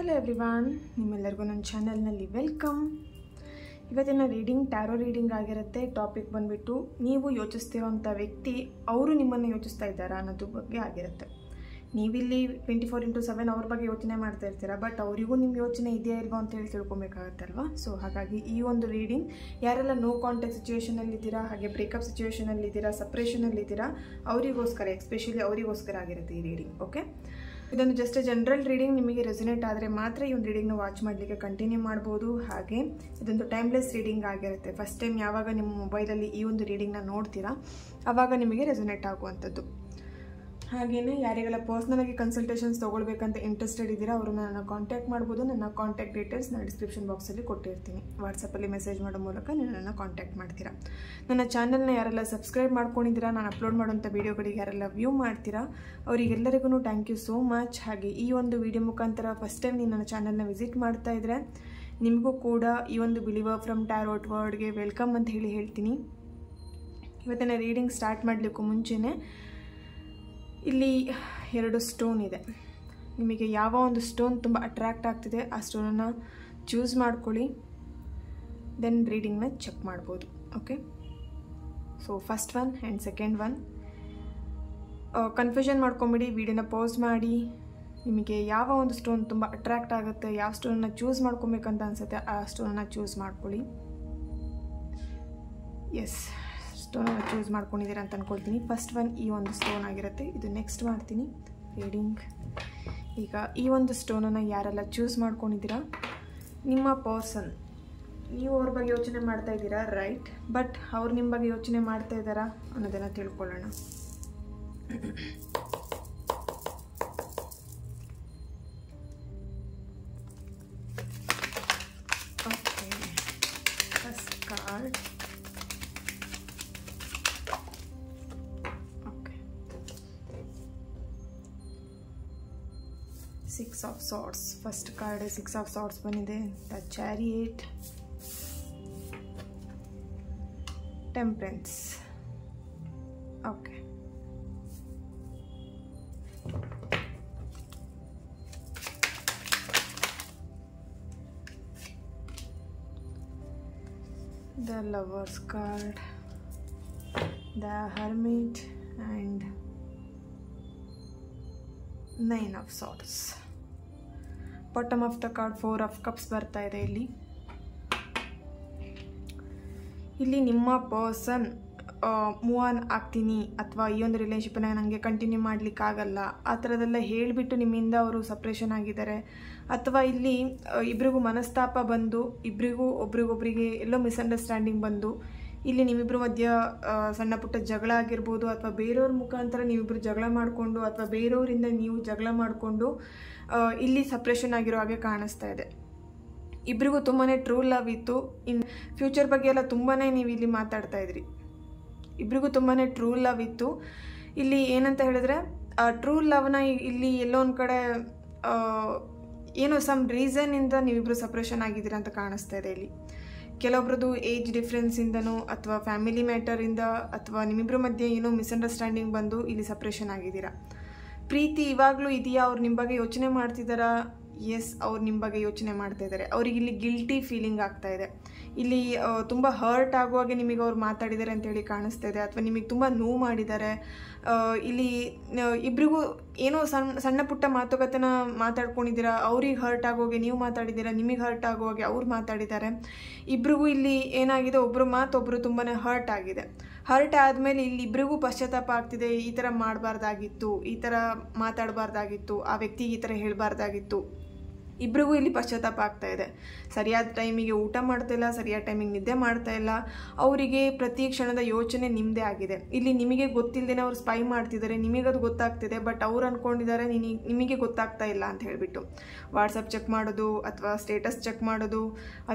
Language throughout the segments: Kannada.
ಹಲೋ ಎವ್ರಿವಾನ್, ನಿಮ್ಮೆಲ್ಲರಿಗೂ ನನ್ನ ಚಾನಲ್ನಲ್ಲಿ ವೆಲ್ಕಮ್. ಇವತ್ತಿನ ರೀಡಿಂಗ್ ಟ್ಯಾರೋ ರೀಡಿಂಗ್ ಆಗಿರುತ್ತೆ. ಟಾಪಿಕ್ ಬಂದುಬಿಟ್ಟು ನೀವು ಯೋಚಿಸ್ತಿರೋಂಥ ವ್ಯಕ್ತಿ ಅವರು ನಿಮ್ಮನ್ನು ಯೋಚಿಸ್ತಾ ಇದ್ದಾರಾ ಅನ್ನೋದ್ರ ಬಗ್ಗೆ ಆಗಿರುತ್ತೆ. ನೀವಿಲ್ಲಿ 24/7 ಅವ್ರ ಬಗ್ಗೆ ಯೋಚನೆ ಮಾಡ್ತಾ ಇರ್ತೀರಾ, ಬಟ್ ಅವರಿಗೂ ನಿಮ್ಮ ಯೋಚನೆ ಇದೆಯಾ ಇಲ್ವಾ ಅಂತ ಹೇಳಿ ತಿಳ್ಕೊಬೇಕಾಗತ್ತಲ್ವಾ. ಸೊ ಹಾಗಾಗಿ ಈ ಒಂದು ರೀಡಿಂಗ್ ಯಾರೆಲ್ಲ ನೋ ಕಾಂಟ್ಯಾಕ್ಟ್ ಸಿಚುವೇಷನಲ್ಲಿದ್ದೀರಾ, ಹಾಗೆ ಬ್ರೇಕಪ್ ಸಿಚುವೇಷನಲ್ಲಿದ್ದೀರಾ, ಸಪ್ರೇಷನಲ್ಲಿದ್ದೀರಾ, ಅವರಿಗೋಸ್ಕರ ಎಸ್ಪೆಷಲಿ ಅವರಿಗೋಸ್ಕರ ಆಗಿರುತ್ತೆ ಈ ರೀಡಿಂಗ್. ಓಕೆ, ಇದೊಂದು ಜಸ್ಟ್ ಜನರಲ್ ರೀಡಿಂಗ್. ನಿಮಗೆ ರೆಸೊನೇಟ್ ಆದರೆ ಮಾತ್ರ ಈ ಒಂದು ರೀಡಿಂಗ್ನ ವಾಚ್ ಮಾಡಲಿಕ್ಕೆ ಕಂಟಿನ್ಯೂ ಮಾಡ್ಬೋದು. ಹಾಗೆ ಇದೊಂದು ಟೈಮ್ಲೆಸ್ ರೀಡಿಂಗ್ ಆಗಿರುತ್ತೆ. ಫಸ್ಟ್ ಟೈಮ್ ಯಾವಾಗ ನಿಮ್ಮ ಮೊಬೈಲಲ್ಲಿ ಈ ಒಂದು ರೀಡಿಂಗ್ನ ನೋಡ್ತೀರಾ ಆವಾಗ ನಿಮಗೆ ರೆಸೊನೇಟ್ ಆಗುವಂಥದ್ದು. ಹಾಗೆಯೇ ಯಾರಿಗೆಲ್ಲ ಪರ್ಸ್ನಲಾಗಿ ಕನ್ಸಲ್ಟೇಷನ್ಸ್ ತೊಗೊಳ್ಬೇಕಂತ ಇಂಟ್ರೆಸ್ಟೆಡ್ ಇದ್ದೀರಾ ಅವರು ನನ್ನ ಕಾಂಟ್ಯಾಕ್ಟ್ ಮಾಡ್ಬೋದು. ನನ್ನ ಕಾಂಟ್ಯಾಕ್ಟ್ ಡೀಟೇಲ್ಸ್ ನಾನು ಡಿಸ್ಕ್ರಿಪ್ಷನ್ ಬಾಕ್ಸಲ್ಲಿ ಕೊಟ್ಟಿರ್ತೀನಿ. ವಾಟ್ಸಪ್ಪಲ್ಲಿ ಮೆಸೇಜ್ ಮಾಡೋ ಮೂಲಕ ನನ್ನನ್ನು ಕಾಂಟ್ಯಾಕ್ಟ್ ಮಾಡ್ತೀರಾ. ನನ್ನ ಚಾನಲ್ನ ಯಾರೆಲ್ಲ ಸಬ್ಸ್ಕ್ರೈಬ್ ಮಾಡ್ಕೊಂಡಿದ್ದೀರಾ, ನಾನು ಅಪ್ಲೋಡ್ ಮಾಡೋಂಥ ವೀಡಿಯೋಗಳಿಗೆ ಯಾರೆಲ್ಲ ವ್ಯೂ ಮಾಡ್ತೀರಾ ಅವರಿಗೆಲ್ಲರಿಗೂ ಥ್ಯಾಂಕ್ ಯು ಸೋ ಮಚ್. ಹಾಗೆ ಈ ಒಂದು ವಿಡಿಯೋ ಮುಖಾಂತರ ಫಸ್ಟ್ ಟೈಮ್ ನೀವು ನನ್ನ ಚಾನಲ್ನ ವಿಸಿಟ್ ಮಾಡ್ತಾ ಇದ್ದರೆ ನಿಮಗೂ ಕೂಡ ಈ ಒಂದು ಬಿಲೀವರ್ ಫ್ರಮ್ ಟ್ಯಾರೋಟ್ ವರ್ಡ್ಗೆ ವೆಲ್ಕಮ್ ಅಂತ ಹೇಳ್ತೀನಿ. ಇವತ್ತಿನ ರೀಡಿಂಗ್ ಸ್ಟಾರ್ಟ್ ಮಾಡಲಿಕ್ಕೂ ಮುಂಚೆನೇ ಇಲ್ಲಿ 2 ಸ್ಟೋನ್ ಇದೆ. ನಿಮಗೆ ಯಾವ ಒಂದು ಸ್ಟೋನ್ ತುಂಬ ಅಟ್ರ್ಯಾಕ್ಟ್ ಆಗ್ತಿದೆ ಆ ಸ್ಟೋನನ್ನು ಚೂಸ್ ಮಾಡ್ಕೊಳ್ಳಿ, ದೆನ್ ರೀಡಿಂಗ್ನ ಚೆಕ್ ಮಾಡ್ಬೋದು. Okay, so first one and second one. Confusion ಮಾಡ್ಕೊಂಬಿಡಿ, ವಿಡಿಯೋನ ಪಾಸ್ ಮಾಡಿ. ನಿಮಗೆ ಯಾವ ಒಂದು ಸ್ಟೋನ್ ತುಂಬ ಅಟ್ರ್ಯಾಕ್ಟ್ ಆಗುತ್ತೆ, ಯಾವ ಸ್ಟೋನನ್ನು ಚೂಸ್ ಮಾಡ್ಕೊಬೇಕಂತ ಅನಿಸುತ್ತೆ ಆ ಸ್ಟೋನನ್ನು ಚೂಸ್ ಮಾಡ್ಕೊಳ್ಳಿ. ಎಸ್, ಸ್ಟೋನನ್ನು ಚೂಸ್ ಮಾಡ್ಕೊಂಡಿದ್ದೀರಾ ಅಂತ ಅಂದ್ಕೊಳ್ತೀನಿ. ಫಸ್ಟ್ ಒನ್ ಈ ಒಂದು ಸ್ಟೋನ್ ಆಗಿರುತ್ತೆ. ಇದು ನೆಕ್ಸ್ಟ್ ಮಾಡ್ತೀನಿ ರೀಡಿಂಗ್. ಈಗ ಈ ಒಂದು ಸ್ಟೋನನ್ನು ಯಾರೆಲ್ಲ ಚೂಸ್ ಮಾಡ್ಕೊಂಡಿದ್ದೀರಾ, ನಿಮ್ಮ ಪರ್ಸನ್ ನೀವು ಅವ್ರ ಬಗ್ಗೆ ಯೋಚನೆ ಮಾಡ್ತಾ ಇದ್ದೀರಾ, ರೈಟ್, ಬಟ್ ಅವ್ರು ನಿಮ್ಮ ಬಗ್ಗೆ ಯೋಚನೆ ಮಾಡ್ತಾ ಇದ್ದಾರಾ ಅನ್ನೋದನ್ನು ತಿಳ್ಕೊಳ್ಳೋಣ. Okay, first card. Six of Swords. First card is Six of Swords ಬಂದಿದೆ. The Chariot, Temperance. Okay, the Lovers card, the Hermit and Nine of Swords. Bottom of the card 4 of cups ಬರ್ತಾ ಇದೆ. ಇಲ್ಲಿ ನಿಮ್ಮ ಪರ್ಸನ್ ಮೂವ್ ಆನ್ ಆಗ್ತೀನಿ ಅಥವಾ ಈ ಒಂದು ರಿಲೇಷನ್ಶಿಪ್ನ ನನಗೆ ಕಂಟಿನ್ಯೂ ಮಾಡಲಿಕ್ಕಾಗಲ್ಲ ಆ ಥರದೆಲ್ಲ ಹೇಳಿಬಿಟ್ಟು ನಿಮ್ಮಿಂದ ಅವರು ಸಪ್ರೇಷನ್ ಆಗಿದ್ದಾರೆ, ಅಥವಾ ಇಲ್ಲಿ ಇಬ್ಬರಿಗೂ ಮನಸ್ತಾಪ ಬಂದು ಇಬ್ಬರಿಗೂ ಒಬ್ರಿಗೊಬ್ರಿಗೆ ಎಲ್ಲೋ ಮಿಸ್ಅಂಡರ್ಸ್ಟ್ಯಾಂಡಿಂಗ್ ಬಂದು ಇಲ್ಲಿ ನಿಮ್ಮಿಬ್ಬರ ಮಧ್ಯ ಸಣ್ಣ ಪುಟ್ಟ ಜಗಳ ಆಗಿರ್ಬೋದು, ಅಥವಾ ಬೇರೆಯವ್ರ ಮುಖಾಂತರ ನೀವಿಬ್ಬರು ಜಗಳ ಮಾಡಿಕೊಂಡು ಅಥವಾ ಬೇರೆಯವರಿಂದ ನೀವು ಜಗಳ ಮಾಡಿಕೊಂಡು ಇಲ್ಲಿ ಸಪ್ರೇಷನ್ ಆಗಿರೋ ಹಾಗೆ ಕಾಣಿಸ್ತಾ ಇದೆ. ಇಬ್ಬರಿಗೂ ತುಂಬಾ ಟ್ರೂ ಲವ್ ಇತ್ತು. ಇನ್ನು ಫ್ಯೂಚರ್ ಬಗ್ಗೆ ಎಲ್ಲ ತುಂಬಾ ನೀವು ಇಲ್ಲಿ ಮಾತಾಡ್ತಾ ಇದ್ರಿ. ಇಬ್ಬರಿಗೂ ತುಂಬಾ ಟ್ರೂ ಲವ್ ಇತ್ತು. ಇಲ್ಲಿ ಏನಂತ ಹೇಳಿದ್ರೆ ಟ್ರೂ ಲವ್ನ ಇಲ್ಲಿ ಎಲ್ಲೋ ಒಂದು ಕಡೆ ಏನೋ ಸಮ್ ರೀಸನ್ನಿಂದ ನೀವಿಬ್ಬರು ಸಪ್ರೇಷನ್ ಆಗಿದ್ದೀರಾ ಅಂತ ಕಾಣಿಸ್ತಾ ಇದೆ. ಇಲ್ಲಿ ಕೆಲವೊಬ್ರದ್ದು ಏಜ್ ಡಿಫ್ರೆನ್ಸಿಂದನೋ ಅಥವಾ ಫ್ಯಾಮಿಲಿ ಮ್ಯಾಟರಿಂದ ಅಥವಾ ನಿಮ್ಮಿಬ್ಬರ ಮಧ್ಯೆ ಏನೋ ಮಿಸ್ಅಂಡರ್ಸ್ಟ್ಯಾಂಡಿಂಗ್ ಬಂದು ಇಲ್ಲಿ ಸಪ್ರೇಷನ್ ಆಗಿದ್ದೀರಾ. ಪ್ರೀತಿ ಇವಾಗಲೂ ಇದೆಯಾ, ಅವ್ರು ನಿಮ್ಮ ಬಗ್ಗೆ ಯೋಚನೆ ಮಾಡ್ತಿದ್ದಾರಾ? ಎಸ್, ಅವ್ರು ನಿಮ್ಮ ಬಗ್ಗೆ ಯೋಚನೆ ಮಾಡ್ತಾ ಇದ್ದಾರೆ. ಅವ್ರಿಗೆ ಇಲ್ಲಿ ಗಿಲ್ಟಿ ಫೀಲಿಂಗ್ ಆಗ್ತಾ ಇದೆ. ಇಲ್ಲಿ ತುಂಬ ಹರ್ಟ್ ಆಗುವಾಗೆ ನಿಮಗೆ ಅವ್ರು ಮಾತಾಡಿದ್ದಾರೆ ಅಂತೇಳಿ ಕಾಣಿಸ್ತಾ ಇದೆ, ಅಥವಾ ನಿಮಗೆ ತುಂಬ ನೋವು ಮಾಡಿದ್ದಾರೆ. ಇಲ್ಲಿ ಇಬ್ಬರಿಗೂ ಏನೋ ಸಣ್ಣ ಪುಟ್ಟ ಮಾತುಕತೆನ ಮಾತಾಡ್ಕೊಂಡಿದ್ದೀರಾ. ಅವ್ರಿಗೆ ಹರ್ಟ್ ಆಗೋಗೆ ನೀವು ಮಾತಾಡಿದ್ದೀರಾ, ನಿಮಗೆ ಹರ್ಟ್ ಆಗುವಾಗೆ ಅವ್ರು ಮಾತಾಡಿದ್ದಾರೆ. ಇಬ್ಬರಿಗೂ ಇಲ್ಲಿ ಏನಾಗಿದೆ, ಒಬ್ಬರು ಮಾತು ಒಬ್ಬರು ತುಂಬಾ ಹರ್ಟ್ ಆಗಿದೆ. ಹರ್ಟ್ ಆದಮೇಲೆ ಇಲ್ಲಿ ಇಬ್ಬರಿಗೂ ಪಶ್ಚಾತ್ತಾಪ ಆಗ್ತಿದೆ. ಈ ಥರ ಮಾಡಬಾರ್ದಾಗಿತ್ತು, ಈ ಥರ ಮಾತಾಡಬಾರ್ದಾಗಿತ್ತು, ಆ ವ್ಯಕ್ತಿಗೆ ಈ ಥರ ಹೇಳಬಾರ್ದಾಗಿತ್ತು. ಇಬ್ಬರಿಗೂ ಇಲ್ಲಿ ಪಶ್ಚಾತ್ತಾಪ ಆಗ್ತಾ ಇದೆ. ಸರಿಯಾದ ಟೈಮಿಗೆ ಊಟ ಮಾಡ್ತಾ ಇಲ್ಲ, ಸರಿಯಾದ ಟೈಮಿಗೆ ನಿದ್ದೆ ಮಾಡ್ತಾ ಇಲ್ಲ. ಅವರಿಗೆ ಪ್ರತಿ ಕ್ಷಣದ ಯೋಚನೆ ನಿಮ್ಮದೇ ಆಗಿದೆ. ಇಲ್ಲಿ ನಿಮಗೆ ಗೊತ್ತಿಲ್ಲದೇನೆ ಅವ್ರು ಸ್ಪೈ ಮಾಡ್ತಿದ್ದಾರೆ, ನಿಮಗದು ಗೊತ್ತಾಗ್ತಿದೆ, ಬಟ್ ಅವ್ರು ಅಂದ್ಕೊಂಡಿದ್ದಾರೆ ನಿಮಗೆ ಗೊತ್ತಾಗ್ತಾ ಇಲ್ಲ ಅಂತ ಹೇಳಿಬಿಟ್ಟು ವಾಟ್ಸಪ್ ಚೆಕ್ ಮಾಡೋದು ಅಥವಾ ಸ್ಟೇಟಸ್ ಚೆಕ್ ಮಾಡೋದು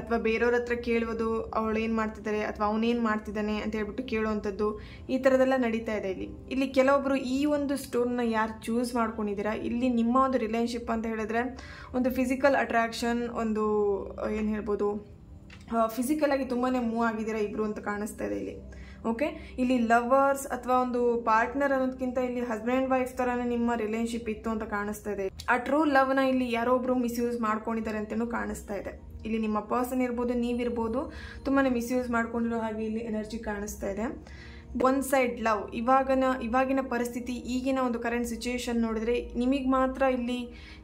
ಅಥವಾ ಬೇರೆಯವ್ರ ಹತ್ರ ಕೇಳೋದು, ಅವಳು ಏನು ಮಾಡ್ತಿದ್ದಾರೆ ಅಥವಾ ಅವನೇನು ಮಾಡ್ತಿದ್ದಾನೆ ಅಂತ ಹೇಳ್ಬಿಟ್ಟು ಕೇಳುವಂಥದ್ದು, ಈ ಥರದೆಲ್ಲ ನಡೀತಾ ಇದೆ. ಇಲ್ಲಿ ಕೆಲವೊಬ್ಬರು ಈ ಒಂದು ಸ್ಟೋನ್ನ ಯಾರು ಚೂಸ್ ಮಾಡ್ಕೊಂಡಿದ್ದೀರಾ, ಇಲ್ಲಿ ನಿಮ್ಮ ಒಂದು ರಿಲೇಷನ್ಶಿಪ್ ಅಂತ ಹೇಳಿದ್ರೆ ಒಂದು ಫಿಸಿಕಲ್ ಅಟ್ರಾಕ್ಷನ್, ಒಂದು ಏನು ಹೇಳ್ಬೋದು, ಫಿಸಿಕಲ್ ಆಗಿ ತುಂಬಾ ಮೂವ್ ಆಗಿದ್ದೀರಾ ಇಬ್ಬರು ಅಂತ ಕಾಣಿಸ್ತಾ ಇದೆ. ಇಲ್ಲಿ ಓಕೆ, ಇಲ್ಲಿ ಲವರ್ಸ್ ಅಥವಾ ಒಂದು ಪಾರ್ಟ್ನರ್ ಅನ್ನೋದಕ್ಕಿಂತ ಇಲ್ಲಿ ಹಸ್ಬೆಂಡ್ ಆ್ಯಂಡ್ ವೈಫ್ ಥರನೇ ನಿಮ್ಮ ರಿಲೇಶನ್ಶಿಪ್ ಇತ್ತು ಅಂತ ಕಾಣಿಸ್ತಾ ಇದೆ. ಆ ಟ್ರೂ ಲವ್ನ ಇಲ್ಲಿ ಯಾರೋ ಒಬ್ರು ಮಿಸ್ಯೂಸ್ ಮಾಡ್ಕೊಂಡಿದ್ದಾರೆ ಅಂತಲೂ ಕಾಣಿಸ್ತಾ ಇದೆ. ಇಲ್ಲಿ ನಿಮ್ಮ ಪರ್ಸನ್ ಇರ್ಬೋದು, ನೀವಿರ್ಬೋದು, ತುಂಬಾ ಮಿಸ್ಯೂಸ್ ಮಾಡ್ಕೊಂಡಿರೋ ಹಾಗೆ ಇಲ್ಲಿ ಎನರ್ಜಿ ಕಾಣಿಸ್ತಾ ಇದೆ. ಒನ್ ಸೈಡ್ ಲವ್, ಇವಾಗಿನ ಪರಿಸ್ಥಿತಿ, ಈಗಿನ ಒಂದು ಕರೆಂಟ್ ಸಿಚುಯೇಷನ್ ನೋಡಿದ್ರೆ ನಿಮಗೆ ಮಾತ್ರ ಇಲ್ಲಿ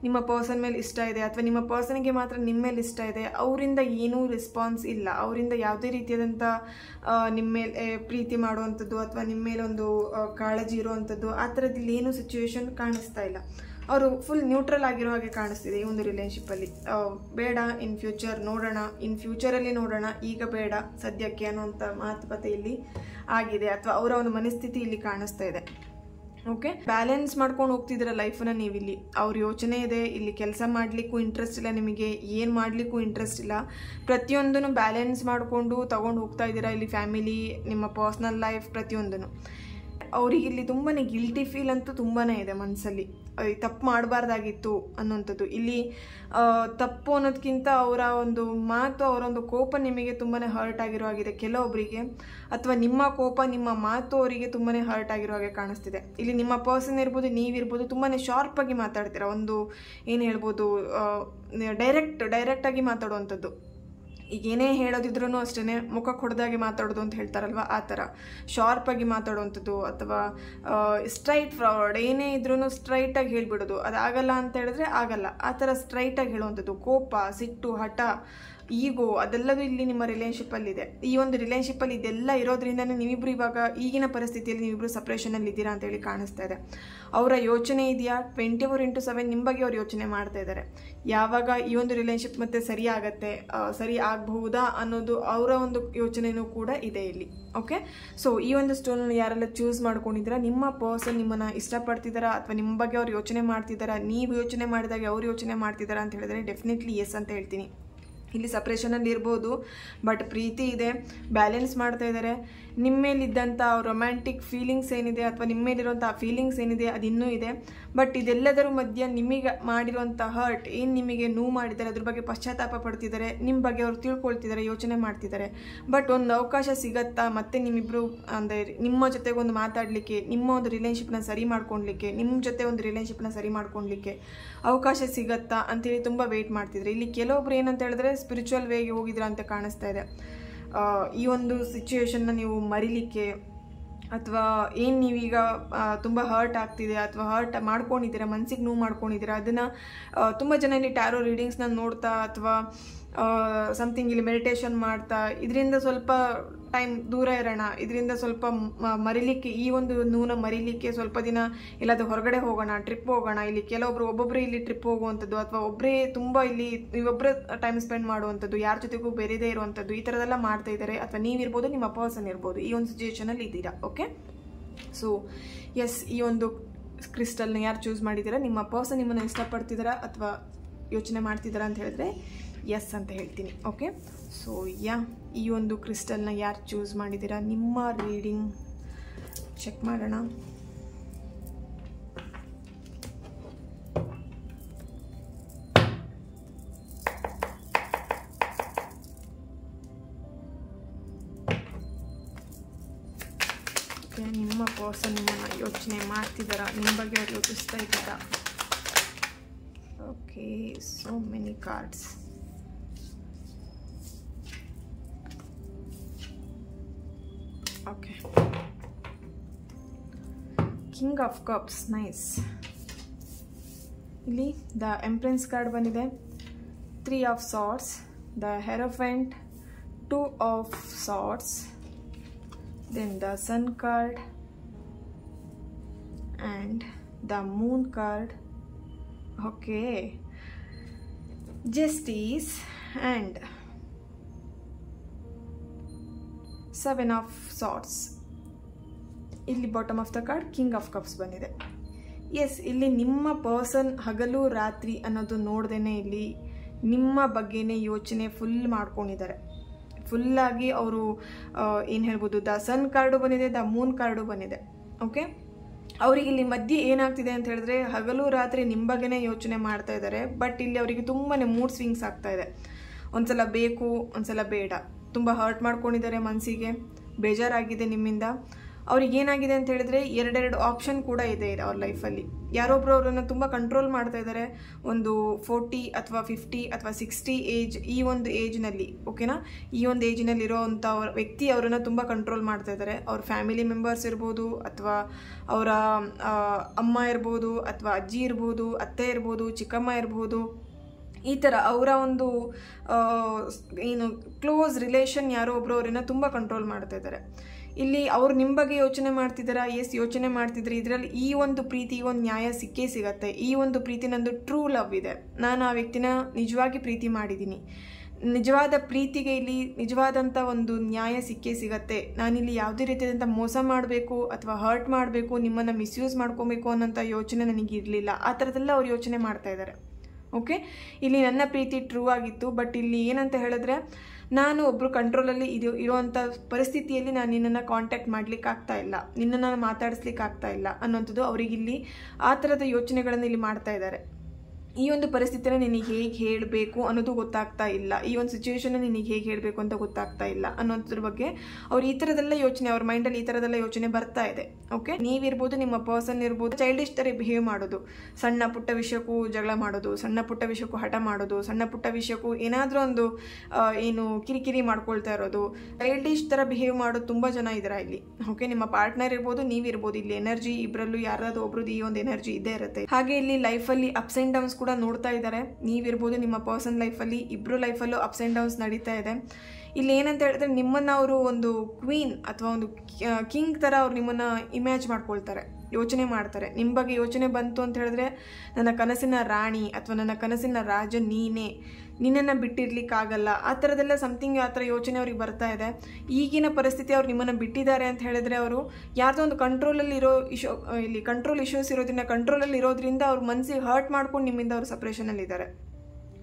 ನಿಮ್ಮ ಪರ್ಸನ್ ಮೇಲೆ ಇಷ್ಟ ಇದೆ ಅಥವಾ ನಿಮ್ಮ ಪರ್ಸನ್ಗೆ ಮಾತ್ರ ನಿಮ್ಮ ಮೇಲೆ ಇಷ್ಟ ಇದೆ. ಅವರಿಂದ ಏನೂ ರೆಸ್ಪಾನ್ಸ್ ಇಲ್ಲ, ಅವರಿಂದ ಯಾವುದೇ ರೀತಿಯಾದಂಥ ನಿಮ್ಮ ಮೇಲೆ ಪ್ರೀತಿ ಮಾಡುವಂಥದ್ದು ಅಥವಾ ನಿಮ್ಮ ಮೇಲೆ ಒಂದು ಕಾಳಜಿ ಇರುವಂಥದ್ದು ಆ ಥರದ್ದು ಏನೂ ಸಿಚುಯೇಷನ್ ಕಾಣಿಸ್ತಾ ಇಲ್ಲ. ಅವರು ಫುಲ್ ನ್ಯೂಟ್ರಲ್ ಆಗಿರೋ ಹಾಗೆ ಕಾಣಿಸ್ತಿದೆ ಈ ಒಂದು ರಿಲೇಶನ್ಶಿಪ್ಪಲ್ಲಿ. ಬೇಡ, ಇನ್ ಫ್ಯೂಚರ್ ನೋಡೋಣ, ಇನ್ ಫ್ಯೂಚರಲ್ಲಿ ನೋಡೋಣ, ಈಗ ಬೇಡ ಸದ್ಯಕ್ಕೆ ಅನ್ನೋಂಥ ಮಾತುಕತೆ ಇಲ್ಲಿ ಆಗಿದೆ ಅಥವಾ ಅವರ ಒಂದು ಮನಸ್ಥಿತಿ ಇಲ್ಲಿ ಕಾಣಿಸ್ತಾ ಇದೆ. ಓಕೆ, ಬ್ಯಾಲೆನ್ಸ್ ಮಾಡ್ಕೊಂಡು ಹೋಗ್ತಿದ್ದೀರ ಲೈಫನ್ನ ನೀವಿಲ್ಲಿ. ಅವ್ರ ಯೋಚನೆ ಇದೆ, ಇಲ್ಲಿ ಕೆಲಸ ಮಾಡಲಿಕ್ಕೂ ಇಂಟ್ರೆಸ್ಟ್ ಇಲ್ಲ, ನಿಮಗೆ ಏನು ಮಾಡಲಿಕ್ಕೂ ಇಂಟ್ರೆಸ್ಟ್ ಇಲ್ಲ. ಪ್ರತಿಯೊಂದನ್ನು ಬ್ಯಾಲೆನ್ಸ್ ಮಾಡಿಕೊಂಡು ತಗೊಂಡು ಹೋಗ್ತಾ ಇದ್ದೀರಾ ಇಲ್ಲಿ. ಫ್ಯಾಮಿಲಿ, ನಿಮ್ಮ ಪರ್ಸ್ನಲ್ ಲೈಫ್, ಪ್ರತಿಯೊಂದನ್ನು. ಅವ್ರಿಗೆ ಇಲ್ಲಿ ತುಂಬಾ ಗಿಲ್ಟಿ ಫೀಲ್ ಅಂತೂ ತುಂಬಾ ಇದೆ ಮನಸ್ಸಲ್ಲಿ. ತಪ್ಪು ಮಾಡಬಾರ್ದಾಗಿತ್ತು ಅನ್ನೋಂಥದ್ದು. ಇಲ್ಲಿ ತಪ್ಪು ಅನ್ನೋದಕ್ಕಿಂತ ಅವರ ಒಂದು ಮಾತು, ಅವರ ಒಂದು ಕೋಪ ನಿಮಗೆ ತುಂಬಾ ಹರ್ಟ್ ಆಗಿರೋ ಆಗಿದೆ ಕೆಲವೊಬ್ಬರಿಗೆ, ಅಥವಾ ನಿಮ್ಮ ಕೋಪ, ನಿಮ್ಮ ಮಾತು ಅವರಿಗೆ ತುಂಬಾ ಹರ್ಟ್ ಆಗಿರೋ ಹಾಗೆ ಕಾಣಿಸ್ತಿದೆ. ಇಲ್ಲಿ ನಿಮ್ಮ ಪರ್ಸನ್ ಇರ್ಬೋದು, ನೀವಿರ್ಬೋದು, ತುಂಬಾ ಶಾರ್ಪಾಗಿ ಮಾತಾಡ್ತೀರಾ. ಒಂದು ಏನು ಹೇಳ್ಬೋದು, ಡೈರೆಕ್ಟಾಗಿ ಮಾತಾಡುವಂಥದ್ದು. ಈಗ ಏನೇ ಹೇಳೋದಿದ್ರೂ ಅಷ್ಟೇ ಮುಖಕ್ಕೆ ಹೊಡೆದಾಗಿ ಮಾತಾಡೋದು ಅಂತ ಹೇಳ್ತಾರಲ್ವ, ಆ ಥರ ಶಾರ್ಪಾಗಿ ಮಾತಾಡುವಂಥದ್ದು ಅಥವಾ ಸ್ಟ್ರೈಟ್ ಫಾರ್ವರ್ಡ್, ಏನೇ ಇದ್ರೂ ಸ್ಟ್ರೈಟಾಗಿ ಹೇಳಿಬಿಡೋದು. ಅದಾಗಲ್ಲ ಅಂತ ಹೇಳಿದ್ರೆ ಆಗಲ್ಲ, ಆ ಥರ ಸ್ಟ್ರೈಟಾಗಿ ಹೇಳುವಂಥದ್ದು. ಕೋಪ, ಸಿಟ್ಟು, ಹಠ, ಈಗೋ, ಅದೆಲ್ಲದೂ ಇಲ್ಲಿ ನಿಮ್ಮ ರಿಲೇಶನ್ಶಿಪ್ಪಲ್ಲಿದೆ. ಈ ಒಂದು ರಿಲೇಶನ್ಶಿಪ್ಪಲ್ಲಿ ಇದೆಲ್ಲ ಇರೋದ್ರಿಂದನೇ ನೀವಿಬ್ರು ಇವಾಗ ಈಗಿನ ಪರಿಸ್ಥಿತಿಯಲ್ಲಿ ನೀವಿಬ್ರು ಸಪ್ರೇಷನಲ್ಲಿ ಇದ್ದೀರಾ ಅಂತೇಳಿ ಕಾಣಿಸ್ತಾ ಇದೆ. ಅವರ ಯೋಚನೆ ಇದೆಯಾ 24/7 ನಿಮ್ಮ ಬಗ್ಗೆ ಅವ್ರು ಯೋಚನೆ ಮಾಡ್ತಾ ಇದ್ದಾರೆ. ಯಾವಾಗ ಈ ಒಂದು ರಿಲೇಶನ್ಶಿಪ್ ಮತ್ತೆ ಸರಿ ಆಗತ್ತೆ, ಸರಿ ಆಗಬಹುದಾ ಅನ್ನೋದು ಅವರ ಒಂದು ಯೋಚನೆಯೂ ಕೂಡ ಇದೆ ಇಲ್ಲಿ. ಓಕೆ, ಸೊ ಈ ಒಂದು ಸ್ಟೋನನ್ನು ಯಾರೆಲ್ಲ ಚೂಸ್ ಮಾಡ್ಕೊಂಡಿದ್ದೀರಾ, ನಿಮ್ಮ ಪರ್ಸನ್ ನಿಮ್ಮನ್ನು ಇಷ್ಟಪಡ್ತಿದ್ದಾರಾ ಅಥವಾ ನಿಮ್ಮ ಬಗ್ಗೆ ಅವ್ರು ಯೋಚನೆ ಮಾಡ್ತಿದ್ದಾರಾ, ನೀವು ಯೋಚನೆ ಮಾಡಿದಾಗ ಅವ್ರು ಯೋಚನೆ ಮಾಡ್ತಿದ್ದಾರಾ ಅಂತ ಹೇಳಿದ್ರೆ ಡೆಫಿನೆಟ್ಲಿ ಎಸ್ ಅಂತ ಹೇಳ್ತೀನಿ. ಇಲ್ಲಿ ಸಪ್ರೇಷನಲ್ಲಿ ಇರ್ಬೋದು, ಬಟ್ ಪ್ರೀತಿ ಇದೆ, ಬ್ಯಾಲೆನ್ಸ್ ಮಾಡ್ತಾ ಇದ್ದಾರೆ. ನಿಮ್ಮ ಮೇಲಿದ್ದಂಥ ರೊಮ್ಯಾಂಟಿಕ್ ಫೀಲಿಂಗ್ಸ್ ಏನಿದೆ ಅಥವಾ ನಿಮ್ಮ ಮೇಲಿರುವಂಥ ಫೀಲಿಂಗ್ಸ್ ಏನಿದೆ ಅದಿನ್ನೂ ಇದೆ. ಬಟ್ ಇದೆಲ್ಲದರ ಮಧ್ಯೆ ನಿಮಗೆ ಮಾಡಿರುವಂಥ ಹರ್ಟ್, ಏನು ನಿಮಗೆ ನೋವು ಮಾಡಿದ್ದಾರೆ ಅದ್ರ ಬಗ್ಗೆ ಪಶ್ಚಾತ್ತಾಪ ಪಡ್ತಿದ್ದಾರೆ, ನಿಮ್ಮ ಬಗ್ಗೆ ಅವ್ರು ತಿಳ್ಕೊಳ್ತಿದ್ದಾರೆ, ಯೋಚನೆ ಮಾಡ್ತಿದ್ದಾರೆ. ಬಟ್ ಒಂದು ಅವಕಾಶ ಸಿಗತ್ತಾ ಮತ್ತೆ ನಿಮ್ಮಿಬ್ಬರು ಅಂದರೆ ನಿಮ್ಮ ಜೊತೆಗೆ ಒಂದು ಮಾತಾಡಲಿಕ್ಕೆ, ನಿಮ್ಮ ಒಂದು ರಿಲೇಶನ್ಶಿಪ್ನ ಸರಿ ಮಾಡ್ಕೊಳ್ಲಿಕ್ಕೆ, ನಿಮ್ಮ ಜೊತೆ ಒಂದು ರಿಲೇಶನ್ಶಿಪ್ನ ಸರಿ ಮಾಡ್ಕೊಳ್ಲಿಕ್ಕೆ ಅವಕಾಶ ಸಿಗತ್ತಾ ಅಂತೇಳಿ ತುಂಬ ವೆಯ್ಟ್ ಮಾಡ್ತಿದ್ರೆ. ಇಲ್ಲಿ ಕೆಲವೊಬ್ರು ಏನಂತ ಹೇಳಿದ್ರೆ ಸ್ಪಿರಿಚುವಲ್ ವೇಗೆ ಹೋಗಿದ್ರ ಅಂತ ಕಾಣಿಸ್ತಾ ಇದೆ. ಈ ಒಂದು ಸಿಚುವೇಶನ್ನ ನೀವು ಮರಿಲಿಕ್ಕೆ ಅಥವಾ ಏನು ನೀವೀಗ ತುಂಬ ಹರ್ಟ್ ಆಗ್ತಿದೆ ಅಥವಾ ಹರ್ಟ್ ಮಾಡ್ಕೊಂಡಿದ್ದೀರಾ, ಮನಸ್ಸಿಗೆ ನೋವು ಮಾಡ್ಕೊಂಡಿದ್ದೀರಾ, ಅದನ್ನು ತುಂಬ ಜನ ಇಲ್ಲಿ ಟ್ಯಾರೋ ರೀಡಿಂಗ್ಸ್ನ ನೋಡ್ತಾ ಅಥವಾ ಸಮಥಿಂಗ್ ಇಲ್ಲಿ ಮೆಡಿಟೇಷನ್ ಮಾಡ್ತಾ ಇದರಿಂದ ಸ್ವಲ್ಪ ಟೈಮ್ ದೂರ ಇರೋಣ, ಇದರಿಂದ ಸ್ವಲ್ಪ ಮರಿಲಿಕ್ಕೆ, ಈ ಒಂದು ನೋವನ್ನ ಮರಿಲಿಕ್ಕೆ ಸ್ವಲ್ಪ ದಿನ ಎಲ್ಲಾದರೂ ಹೊರಗಡೆ ಹೋಗೋಣ, ಟ್ರಿಪ್ ಹೋಗೋಣ. ಇಲ್ಲಿ ಒಬ್ಬೊಬ್ಬರೇ ಇಲ್ಲಿ ಟ್ರಿಪ್ ಹೋಗುವಂಥದ್ದು ಅಥವಾ ಒಬ್ಬರೇ ತುಂಬ ಇಲ್ಲಿ ನೀವೊಬ್ಬರೇ ಟೈಮ್ ಸ್ಪೆಂಡ್ ಮಾಡುವಂಥದ್ದು, ಯಾರ ಜೊತೆಗೂ ಬೇರೆದೇ ಇರುವಂಥದ್ದು, ಈ ಥರದೆಲ್ಲ ಮಾಡ್ತಾ ಇದ್ದಾರೆ. ಅಥವಾ ನೀವಿರ್ಬೋದು, ನಿಮ್ಮ ಪರ್ಸನ್ ಇರ್ಬೋದು, ಈ ಒಂದು ಸಿಚುವೇಶನಲ್ಲಿ ಇದ್ದೀರಾ. ಓಕೆ, ಸೊ ಎಸ್, ಈ ಒಂದು ಕ್ರಿಸ್ಟಲ್ನ ಯಾರು ಚೂಸ್ ಮಾಡಿದ್ದೀರಾ, ನಿಮ್ಮ ಪರ್ಸನ್ ನಿಮ್ಮನ್ನು ಇಷ್ಟಪಡ್ತಿದ್ದಾರಾ ಅಥವಾ ಯೋಚನೆ ಮಾಡ್ತಿದ್ದಾರಾ ಅಂತ ಹೇಳಿದ್ರೆ ಎಸ್ ಅಂತ ಹೇಳ್ತೀನಿ. ಓಕೆ, ಸೊ ಈ ಒಂದು ಕ್ರಿಸ್ಟಲ್ನ ಯಾರು ಚೂಸ್ ಮಾಡಿದ್ದೀರಾ, ನಿಮ್ಮ ರೀಡಿಂಗ್ ಚೆಕ್ ಮಾಡೋಣ. ನಿಮ್ಮ ಪರ್ಸನ್ ನಿಮ್ಮನ್ನು ಯೋಚನೆ ಮಾಡ್ತಿದ್ದಾರಾ, ನಿಮ್ಮ ಬಗ್ಗೆ ಅವ್ರು ಯೋಚಿಸ್ತಾ ಇದ್ದಾರಾ? Okay, so many cards. Okay, king of cups, nice. ಇಲ್ಲಿ ದ ಎಂಪ್ರೆನ್ಸ್ ಕಾರ್ಡ್ ಬಂದಿದೆ, 3 of swords, the hierophant, 2 of swords, then the sun card and the moon card. Okay, justice and 7 of swords. ಇಲ್ಲಿ bottom of the card king of cups ಬಂದಿದೆ. ಎಸ್, ಇಲ್ಲಿ ನಿಮ್ಮ ಪರ್ಸನ್ ಹಗಲು ರಾತ್ರಿ ಅನ್ನೋದು ನೋಡ್ದೇನೆ ಇಲ್ಲಿ ನಿಮ್ಮ ಬಗ್ಗೆನೇ ಯೋಚನೆ ಫುಲ್ ಮಾಡ್ಕೊಂಡಿದ್ದಾರೆ. ಫುಲ್ಲಾಗಿ ಅವರು ಏನು ಹೇಳ್ಬೋದು, ದ ಸನ್ ಕಾರ್ಡು ಬಂದಿದೆ, ದ ಮೂನ್ ಕಾರ್ಡು ಬಂದಿದೆ. ಓಕೆ, ಅವ್ರಿಗೆ ಇಲ್ಲಿ ಮಧ್ಯೆ ಏನಾಗ್ತಿದೆ ಅಂತ ಹೇಳಿದ್ರೆ ಹಗಲು ರಾತ್ರಿ ನಿಮ್ಮ ಬಗ್ಗೆನೇ ಯೋಚನೆ ಮಾಡ್ತಾ ಇದ್ದಾರೆ. ಬಟ್ ಇಲ್ಲಿ ಅವರಿಗೆ ತುಂಬಾ ಮೂಡ್ ಸ್ವಿಂಗ್ಸ್ ಆಗ್ತಾ ಇದೆ. ಒಂದ್ಸಲ ಬೇಕು, ಒಂದ್ಸಲ ಬೇಡ, ತುಂಬ ಹರ್ಟ್ ಮಾಡ್ಕೊಂಡಿದ್ದಾರೆ ಮನಸ್ಸಿಗೆ, ಬೇಜಾರಾಗಿದೆ ನಿಮ್ಮಿಂದ. ಅವ್ರಿಗೆ ಏನಾಗಿದೆ ಅಂತ ಹೇಳಿದ್ರೆ ಎರಡೆರಡು ಆಪ್ಷನ್ ಕೂಡ ಇದೆ ಅವ್ರ ಲೈಫಲ್ಲಿ. ಯಾರೊಬ್ರು ಅವರನ್ನು ತುಂಬ ಕಂಟ್ರೋಲ್ ಮಾಡ್ತಾ ಇದ್ದಾರೆ. ಒಂದು 40 ಅಥವಾ 50 ಅಥವಾ 60 ಏಜ್, ಈ ಒಂದು ಏಜ್ನಲ್ಲಿ, ಓಕೆನಾ, ಈ ಒಂದು ಏಜ್ನಲ್ಲಿರೋವಂಥ ವ್ಯಕ್ತಿ ಅವರನ್ನು ತುಂಬ ಕಂಟ್ರೋಲ್ ಮಾಡ್ತಾ ಇದ್ದಾರೆ. ಅವ್ರ ಫ್ಯಾಮಿಲಿ ಮೆಂಬರ್ಸ್ ಇರ್ಬೋದು, ಅಥವಾ ಅವರ ಅಮ್ಮ ಇರ್ಬೋದು, ಅಥವಾ ಅಜ್ಜಿ ಇರ್ಬೋದು, ಅತ್ತೆ ಇರ್ಬೋದು, ಚಿಕ್ಕಮ್ಮ ಇರ್ಬೋದು. ಈ ಥರ ಅವರ ಒಂದು ಏನು ಕ್ಲೋಸ್ ರಿಲೇಷನ್ ಯಾರೋ ಒಬ್ಬರು ಅವರನ್ನು ತುಂಬ ಕಂಟ್ರೋಲ್ ಮಾಡ್ತಾ ಇದ್ದಾರೆ. ಇಲ್ಲಿ ಅವ್ರು ನಿಮ್ಮ ಬಗ್ಗೆ ಯೋಚನೆ ಮಾಡ್ತಿದ್ದಾರಾ? ಯೋಚನೆ ಮಾಡ್ತಿದ್ರೆ ಇದರಲ್ಲಿ ಈ ಒಂದು ಪ್ರೀತಿ, ಈ ಒಂದು ನ್ಯಾಯ ಸಿಕ್ಕೇ ಸಿಗತ್ತೆ. ಈ ಒಂದು ಪ್ರೀತಿ ನಂದು ಟ್ರೂ ಲವ್ ಇದೆ. ನಾನು ಆ ವ್ಯಕ್ತಿನ ನಿಜವಾಗಿ ಪ್ರೀತಿ ಮಾಡಿದ್ದೀನಿ. ನಿಜವಾದ ಪ್ರೀತಿಗೆ ಇಲ್ಲಿ ನಿಜವಾದಂಥ ಒಂದು ನ್ಯಾಯ ಸಿಕ್ಕೇ ಸಿಗತ್ತೆ. ನಾನಿಲ್ಲಿ ಯಾವುದೇ ರೀತಿಯಾದಂಥ ಮೋಸ ಮಾಡಬೇಕು ಅಥವಾ ಹರ್ಟ್ ಮಾಡಬೇಕು, ನಿಮ್ಮನ್ನು ಮಿಸ್ಯೂಸ್ ಮಾಡ್ಕೊಬೇಕು ಅನ್ನೋಂಥ ಯೋಚನೆ ನನಗಿರಲಿಲ್ಲ. ಆ ಥರದ್ದೆಲ್ಲ ಅವ್ರು ಯೋಚನೆ ಮಾಡ್ತಾ ಇದ್ದಾರೆ. ಓಕೆ, ಇಲ್ಲಿ ನನ್ನ ಪ್ರೀತಿ ಟ್ರೂ ಆಗಿತ್ತು. ಬಟ್ ಇಲ್ಲಿ ಏನಂತ ಹೇಳಿದ್ರೆ, ನಾನು ಒಬ್ಬರು ಕಂಟ್ರೋಲಲ್ಲಿ ಇರೋವಂಥ ಪರಿಸ್ಥಿತಿಯಲ್ಲಿ ನಾನು ನಿನ್ನನ್ನು ಕಾಂಟ್ಯಾಕ್ಟ್ ಮಾಡ್ಲಿಕ್ಕೆ ಆಗ್ತಾ ಇಲ್ಲ, ನಿನ್ನನ್ನು ಮಾತಾಡಿಸ್ಲಿಕ್ಕೆ ಆಗ್ತಾ ಇಲ್ಲ ಅನ್ನೋಂಥದ್ದು ಅವರಿಗಿಲ್ಲಿ ಆ ಥರದ ಯೋಚನೆಗಳನ್ನು ಇಲ್ಲಿ ಮಾಡ್ತಾ ಇದ್ದಾರೆ. ಈ ಒಂದು ಪರಿಸ್ಥಿತಿನ ನಿನಗೆ ಹೇಗೆ ಹೇಳಬೇಕು ಅನ್ನೋದು ಗೊತ್ತಾಗ್ತಾ ಇಲ್ಲ, ಈ ಒಂದು ಸಿಚುವೇಶನ್ನ ನಿನಗೆ ಹೇಗೆ ಹೇಳಬೇಕು ಅಂತ ಗೊತ್ತಾಗ್ತಾ ಇಲ್ಲ ಅನ್ನೋದ್ರ ಬಗ್ಗೆ ಅವ್ರು ಈ ಥರದೆಲ್ಲ ಯೋಚನೆ, ಅವ್ರ ಮೈಂಡಲ್ಲಿ ಈ ಥರದೆಲ್ಲ ಯೋಚನೆ ಬರ್ತಾ ಇದೆ. ಓಕೆ, ನೀವಿರ್ಬೋದು, ನಿಮ್ಮ ಪರ್ಸನ್ ಇರ್ಬೋದು, ಚೈಲ್ಡಿಶ್ ಥರ ಬಿಹೇವ್ ಮಾಡೋದು, ಸಣ್ಣ ಪುಟ್ಟ ವಿಷಯಕ್ಕೂ ಜಗಳ ಮಾಡೋದು, ಸಣ್ಣ ಪುಟ್ಟ ವಿಷಯಕ್ಕೂ ಹಠ ಮಾಡೋದು, ಸಣ್ಣ ಪುಟ್ಟ ವಿಷಯಕ್ಕೂ ಏನಾದರೂ ಒಂದು ಏನು ಕಿರಿಕಿರಿ ಮಾಡ್ಕೊಳ್ತಾ ಇರೋದು, ಚೈಲ್ಡಿಶ್ ಥರ ಬಿಹೇವ್ ಮಾಡೋದು ತುಂಬ ಜನ ಇದ್ದಾರೆ ಇಲ್ಲಿ. ಓಕೆ, ನಿಮ್ಮ ಪಾರ್ಟ್ನರ್ ಇರ್ಬೋದು, ನೀವಿರ್ಬೋದು. ಇಲ್ಲಿ ಎನರ್ಜಿ ಇಬ್ಬರಲ್ಲೂ ಯಾರಾದ್ರೂ ಒಬ್ರದ್ದು ಈ ಒಂದು ಎನರ್ಜಿ ಇದ್ದೇ ಇರುತ್ತೆ. ಹಾಗೆ ಇಲ್ಲಿ ಲೈಫಲ್ಲಿ ಅಪ್ಸ್ ಆ್ಯಂಡ್ ಡೌನ್ಸ್ ಕೂಡ ನೋಡ್ತಾ ಇದ್ದಾರೆ. ನೀವಿರ್ಬೋದು, ನಿಮ್ಮ ಪರ್ಸನ್ ಲೈಫಲ್ಲಿ, ಇಬ್ಬರು ಲೈಫಲ್ಲೂ ಅಪ್ಸ್ ಆ್ಯಂಡ್ ಡೌನ್ಸ್ ನಡೀತಾ ಇದೆ. ಇಲ್ಲಿ ಏನಂತ ಹೇಳಿದ್ರೆ, ನಿಮ್ಮನ್ನು ಅವರು ಒಂದು ಕ್ವೀನ್ ಅಥವಾ ಒಂದು ಕಿಂಗ್ ಥರ ಅವ್ರು ನಿಮ್ಮನ್ನು ಇಮ್ಯಾಜ್ ಮಾಡ್ಕೊಳ್ತಾರೆ, ಯೋಚನೆ ಮಾಡ್ತಾರೆ. ನಿಮ್ಮ ಬಗ್ಗೆ ಯೋಚನೆ ಬಂತು ಅಂತ ಹೇಳಿದ್ರೆ, ನನ್ನ ಕನಸಿನ ರಾಣಿ ಅಥವಾ ನನ್ನ ಕನಸಿನ ರಾಜ ನೀನೇ, ನಿನ್ನನ್ನು ಬಿಟ್ಟಿರ್ಲಿಕ್ಕಾಗಲ್ಲ, ಆ ಥರದೆಲ್ಲ ಸಮಥಿಂಗ್ ಆ ಥರ ಯೋಚನೆ ಅವ್ರಿಗೆ ಬರ್ತಾ ಇದೆ. ಈಗಿನ ಪರಿಸ್ಥಿತಿ ಅವ್ರು ನಿಮ್ಮನ್ನು ಬಿಟ್ಟಿದ್ದಾರೆ ಅಂತ ಹೇಳಿದ್ರೆ, ಅವರು ಯಾರ್ದೋ ಒಂದು ಕಂಟ್ರೋಲಲ್ಲಿರೋ ಇಲ್ಲಿ ಕಂಟ್ರೋಲ್ ಇಶ್ಯೂಸ್ ಇರೋದ್ರಿಂದ, ಕಂಟ್ರೋಲಲ್ಲಿ ಇರೋದ್ರಿಂದ ಅವ್ರ ಮನಸ್ಸಿಗೆ ಹರ್ಟ್ ಮಾಡ್ಕೊಂಡು ನಿಮ್ಮಿಂದ ಅವರು ಸಪ್ರೇಷನಲ್ಲಿದ್ದಾರೆ.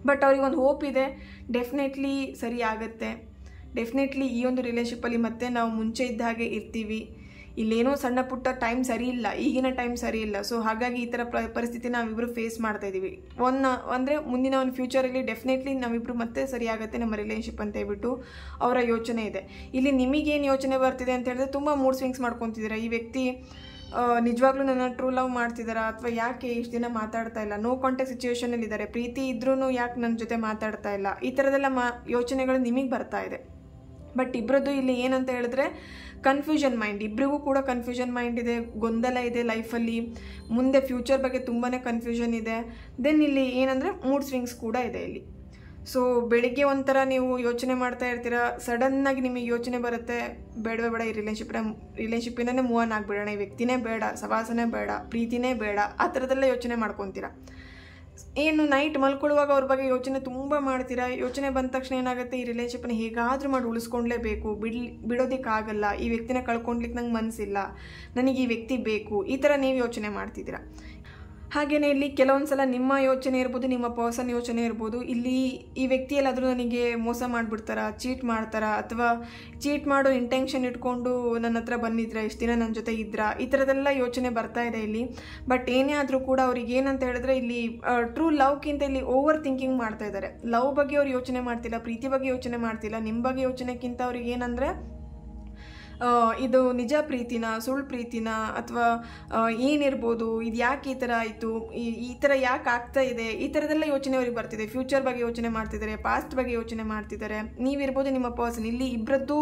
ಬಟ್ ಅವ್ರಿಗೆ ಒಂದು ಹೋಪ್ ಇದೆ, ಡೆಫಿನೆಟ್ಲಿ ಸರಿ ಆಗುತ್ತೆ, ಡೆಫಿನೆಟ್ಲಿ ಈ ಒಂದು ರಿಲೇಷನ್ಶಿಪ್ಪಲ್ಲಿ ಮತ್ತೆ ನಾವು ಮುಂಚೆ ಇದ್ದ ಹಾಗೆ ಇರ್ತೀವಿ. ಇಲ್ಲೇನೋ ಸಣ್ಣ ಪುಟ್ಟ ಟೈಮ್ ಸರಿ ಇಲ್ಲ, ಈಗಿನ ಟೈಮ್ ಸರಿ ಇಲ್ಲ. ಸೊ ಹಾಗಾಗಿ ಈ ಥರ ಪರಿಸ್ಥಿತಿ ನಾವಿಬ್ಬರು ಫೇಸ್ ಮಾಡ್ತಾ ಇದ್ದೀವಿ. ಅಂದರೆ ಮುಂದಿನ ಒಂದು ಫ್ಯೂಚರಲ್ಲಿ ಡೆಫಿನೆಟ್ಲಿ ನಾವಿಬ್ಬರು ಮತ್ತೆ ಸರಿಯಾಗುತ್ತೆ ನಮ್ಮ ರಿಲೇಷನ್ಶಿಪ್ ಅಂತ ಹೇಳ್ಬಿಟ್ಟು ಅವರ ಯೋಚನೆ ಇದೆ. ಇಲ್ಲಿ ನಿಮಗೇನು ಯೋಚನೆ ಬರ್ತಿದೆ ಅಂತ ಹೇಳಿದ್ರೆ, ತುಂಬ ಮೂಡ್ ಸ್ವಿಂಗ್ಸ್ ಮಾಡ್ಕೊತಿದ್ದೀರಾ. ಈ ವ್ಯಕ್ತಿ ನಿಜವಾಗ್ಲೂ ನನ್ನ ಟ್ರೂ ಲವ್ ಮಾಡ್ತಿದ್ದಾರಾ, ಅಥವಾ ಯಾಕೆ ಇಷ್ಟು ದಿನ ಮಾತಾಡ್ತಾ ಇಲ್ಲ, ನೋ ಕಾಂಟ್ಯಾಕ್ಟ್ ಸಿಚುವೇಶನಲ್ಲಿ ಇದ್ದಾರೆ, ಪ್ರೀತಿ ಇದ್ರೂ ಯಾಕೆ ನನ್ನ ಜೊತೆ ಮಾತಾಡ್ತಾ ಇಲ್ಲ, ಈ ಥರದೆಲ್ಲ ಯೋಚನೆಗಳು ನಿಮಗೆ ಬರ್ತಾ ಇದೆ. ಬಟ್ ಇಬ್ಬರದ್ದು ಇಲ್ಲಿ ಏನಂತ ಹೇಳಿದ್ರೆ ಕನ್ಫ್ಯೂಷನ್ ಮೈಂಡ್, ಇಬ್ಬರಿಗೂ ಕೂಡ ಕನ್ಫ್ಯೂಷನ್ ಮೈಂಡ್ ಇದೆ, ಗೊಂದಲ ಇದೆ ಲೈಫಲ್ಲಿ, ಮುಂದೆ ಫ್ಯೂಚರ್ ಬಗ್ಗೆ ತುಂಬಾ ಕನ್ಫ್ಯೂಷನ್ ಇದೆ. ದೆನ್ ಇಲ್ಲಿ ಏನಂದರೆ ಮೂಡ್ ಸ್ವಿಂಗ್ಸ್ ಕೂಡ ಇದೆ ಇಲ್ಲಿ. ಸೊ ಬೆಳಿಗ್ಗೆ ಒಂಥರ ನೀವು ಯೋಚನೆ ಮಾಡ್ತಾ ಇರ್ತೀರ, ಸಡನ್ನಾಗಿ ನಿಮಗೆ ಯೋಚನೆ ಬರುತ್ತೆ, ಬೇಡವೇ ಬೇಡ ಈ ರಿಲೇಷನ್ಶಿಪ್ಪಿನೇ ಮೂವ್ ಆನ್ ಆಗಿಬಿಡೋಣ, ಈ ವ್ಯಕ್ತಿನೇ ಬೇಡ, ಸವಾಸನೇ ಬೇಡ, ಪ್ರೀತಿನೇ ಬೇಡ, ಆ ಥರದ್ದೆಲ್ಲ ಯೋಚನೆ ಮಾಡ್ಕೊತೀರಾ. ಏನು ನೈಟ್ ಮಲ್ಕೊಳ್ಳುವಾಗ ಅವ್ರ ಬಗ್ಗೆ ಯೋಚನೆ ತುಂಬ ಮಾಡ್ತೀರಾ. ಯೋಚನೆ ಬಂದ ತಕ್ಷಣ ಏನಾಗುತ್ತೆ, ಈ ರಿಲೇಷನ್ಶಿಪ್ನ ಹೇಗಾದರೂ ಮಾಡಿ ಉಳಿಸ್ಕೊಂಡ್ಲೇಬೇಕು, ಬಿಡೋದಕ್ಕಾಗಲ್ಲ, ಈ ವ್ಯಕ್ತಿನ ಕಳ್ಕೊಂಡ್ಲಿಕ್ಕೆ ನಂಗೆ ಮನಸ್ಸಿಲ್ಲ, ನನಗೆ ಈ ವ್ಯಕ್ತಿ ಬೇಕು, ಈ ಥರ ನೀವು ಯೋಚನೆ ಮಾಡ್ತಿದ್ದೀರಾ. ಹಾಗೆಯೇ ಇಲ್ಲಿ ಕೆಲವೊಂದು ಸಲ ನಿಮ್ಮ ಯೋಚನೆ ಇರ್ಬೋದು, ನಿಮ್ಮ ಪರ್ಸನ್ ಯೋಚನೆ ಇರ್ಬೋದು, ಇಲ್ಲಿ ಈ ವ್ಯಕ್ತಿ ಎಲ್ಲಾದರೂ ನನಗೆ ಮೋಸ ಮಾಡಿಬಿಡ್ತಾರಾ, ಚೀಟ್ ಮಾಡ್ತಾರಾ, ಅಥವಾ ಚೀಟ್ ಮಾಡೋ ಇಂಟೆನ್ಷನ್ ಇಟ್ಕೊಂಡು ನನ್ನ ಹತ್ರ ಬಂದಿದ್ರಾ, ಇಷ್ಟು ದಿನ ನನ್ನ ಜೊತೆ ಇದ್ರಾ, ಈ ಥರದೆಲ್ಲ ಯೋಚನೆ ಬರ್ತಾ ಇದೆ ಇಲ್ಲಿ. ಬಟ್ ಏನೇ ಆದರೂ ಕೂಡ ಅವ್ರಿಗೆ ಏನಂತ ಹೇಳಿದ್ರೆ, ಇಲ್ಲಿ ಟ್ರೂ ಲವ್ಗಿಂತ ಇಲ್ಲಿ ಓವರ್ ಥಿಂಕಿಂಗ್ ಮಾಡ್ತಾ ಇದ್ದಾರೆ. ಲವ್ ಬಗ್ಗೆ ಅವ್ರು ಯೋಚನೆ ಮಾಡ್ತಿಲ್ಲ, ಪ್ರೀತಿ ಬಗ್ಗೆ ಯೋಚನೆ ಮಾಡ್ತಿಲ್ಲ, ನಿಮ್ಮ ಬಗ್ಗೆ ಯೋಚನೆಗಿಂತ ಅವ್ರಿಗೆ ಏನಂದರೆ ಇದು ನಿಜ ಪ್ರೀತಿನ, ಸುಳ್ಳು ಪ್ರೀತಿನ, ಅಥವಾ ಏನಿರ್ಬೋದು, ಇದು ಯಾಕೆ ಈ ಥರ ಆಯಿತು, ಈ ಥರ ಯಾಕೆ ಆಗ್ತಾ ಇದೆ, ಈ ಥರದೆಲ್ಲ ಯೋಚನೆ ಅವ್ರಿಗೆ ಬರ್ತಿದೆ. ಫ್ಯೂಚರ್ ಬಗ್ಗೆ ಯೋಚನೆ ಮಾಡ್ತಿದ್ದಾರೆ, ಪಾಸ್ಟ್ ಬಗ್ಗೆ ಯೋಚನೆ ಮಾಡ್ತಿದ್ದಾರೆ. ನೀವಿರ್ಬೋದು, ನಿಮ್ಮ ಪರ್ಸನ್, ಇಲ್ಲಿ ಇಬ್ಬರದ್ದು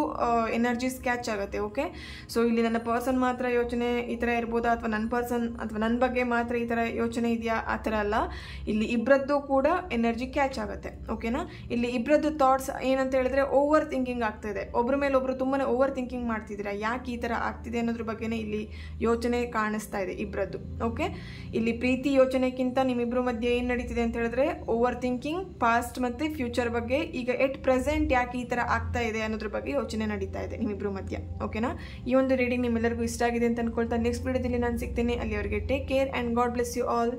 ಎನರ್ಜೀಸ್ ಕ್ಯಾಚ್ ಆಗುತ್ತೆ. ಓಕೆ, ಸೊ ಇಲ್ಲಿ ನನ್ನ ಪರ್ಸನ್ ಮಾತ್ರ ಯೋಚನೆ ಈ ಥರ ಇರ್ಬೋದಾ, ಅಥವಾ ನನ್ನ ಪರ್ಸನ್ ಅಥವಾ ನನ್ನ ಬಗ್ಗೆ ಮಾತ್ರ ಈ ಥರ ಯೋಚನೆ ಇದೆಯಾ, ಆ ಥರ ಅಲ್ಲ. ಇಲ್ಲಿ ಇಬ್ಬರದ್ದು ಕೂಡ ಎನರ್ಜಿ ಕ್ಯಾಚ್ ಆಗುತ್ತೆ. ಓಕೆನಾ, ಇಲ್ಲಿ ಇಬ್ಬರದ್ದು ಥಾಟ್ಸ್ ಏನಂತ ಹೇಳಿದ್ರೆ ಓವರ್ ಥಿಂಕಿಂಗ್ ಆಗ್ತಾಯಿದೆ, ಒಬ್ಬರ ಮೇಲೆ ಒಬ್ಬರು ತುಂಬಾ ಓವರ್ ಥಿಂಕಿಂಗ್ ಮಾಡ್ತಿದ್ದೀರಾ, ಯಾಕೆ ಈ ಥರ ಆಗ್ತಿದೆ ಅನ್ನೋದ್ರ ಬಗ್ಗೆನೇ ಇಲ್ಲಿ ಯೋಚನೆ ಕಾಣಿಸ್ತಾ ಇದೆ ಇಬ್ಬರದ್ದು. ಓಕೆ, ಇಲ್ಲಿ ಪ್ರೀತಿ ಯೋಚನೆಗಿಂತ ನಿಮ್ಮಿಬ್ಬರ ಮಧ್ಯೆ ಏನು ನಡೀತಿದೆ ಅಂತ ಹೇಳಿದ್ರೆ ಓವರ್ ಥಿಂಕಿಂಗ್, ಪಾಸ್ಟ್ ಮತ್ತು ಫ್ಯೂಚರ್ ಬಗ್ಗೆ, ಈಗ ಎಟ್ ಪ್ರೆಸೆಂಟ್ ಯಾಕೆ ಈ ಥರ ಆಗ್ತಾ ಇದೆ ಅನ್ನೋದ್ರ ಬಗ್ಗೆ ಯೋಚನೆ ನಡೀತಾ ಇದೆ ನಿಮ್ಮಿಬ್ಬರ ಮಧ್ಯೆ. ಓಕೆನಾ, ಈ ಒಂದು ರೀಡಿಂಗ್ ನಿಮ್ಮೆಲ್ಲರಿಗೂ ಇಷ್ಟ ಆಗಿದೆ ಅಂತ ಅನ್ಕೊಳ್ತಾ ನೆಕ್ಸ್ಟ್ ವಿಡಿಯೋದಲ್ಲಿ ನಾನು ಸಿಗ್ತೀನಿ. ಅಲ್ಲಿವರೆಗೆ take care and God bless you all.